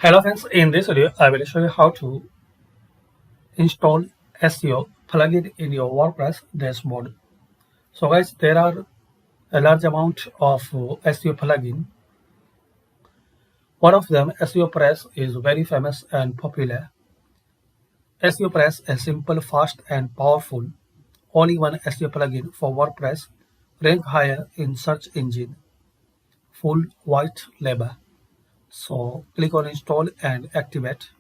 Hello friends, in this video I will show you how to install SEO plugin in your WordPress dashboard. So guys, there are a large amount of SEO plugin. One of them, SEOPress, is very famous and popular. SEOPress is simple, fast and powerful. Only one SEO plugin for WordPress, rank higher in search engine, full white label. So click on install and activate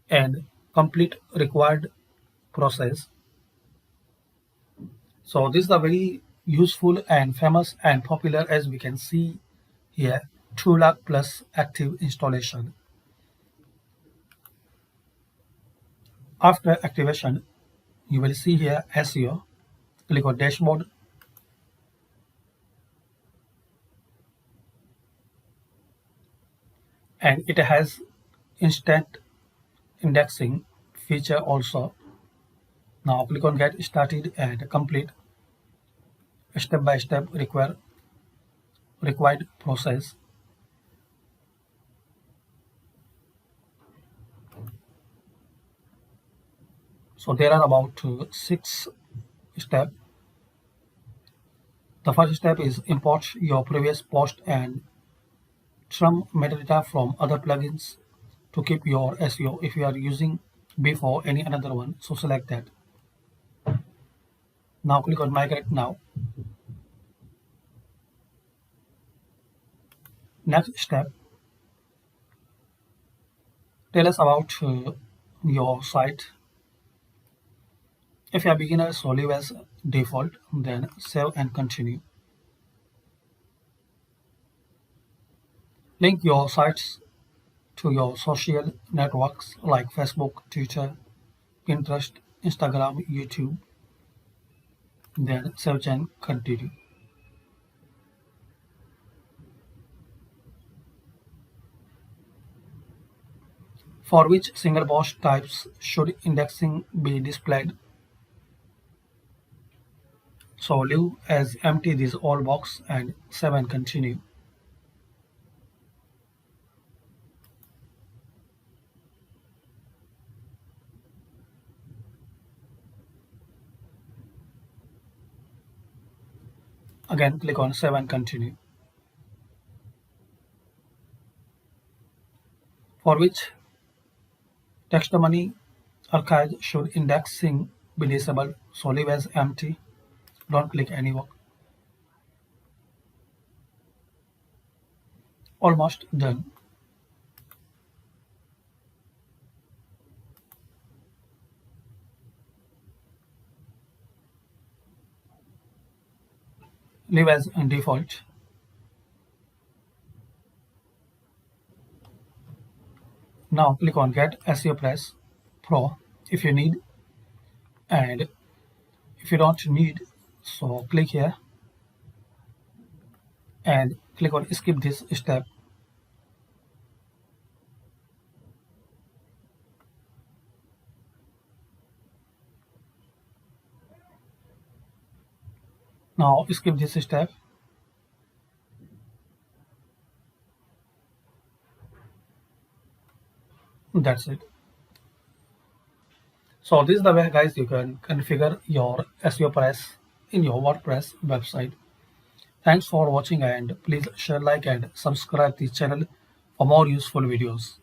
and complete required process. So this is a very useful and famous and popular, as we can see here, 2 lakh plus active installation. After activation, you will see here SEO. Click on dashboard. And it has instant indexing feature also. Now click on get started and complete step by step required process. So there are about 6 steps. The first step is import your previous post and trim metadata from other plugins to keep your SEO if you are using before any another one. So select that. Now click on migrate now. Next step, tell us about your site. If you are beginner, so leave as default, then save and continue. Link your sites to your social networks like Facebook, Twitter, Pinterest, Instagram, YouTube, then save and continue. For which single post types should indexing be displayed? So leave as empty this all box and save and continue. Again click on save and continue. For which testimony archive should indexing be disabled? So leave as empty. Don't click anywhere. Almost done. Leave as default. Now click on Get SEOPress Pro if you need, and if you don't need, so click here and click on skip this step. Now skip this step. That's it. So this is the way guys you can configure your SEOPress in your WordPress website. Thanks for watching, and please share, like and subscribe this channel for more useful videos.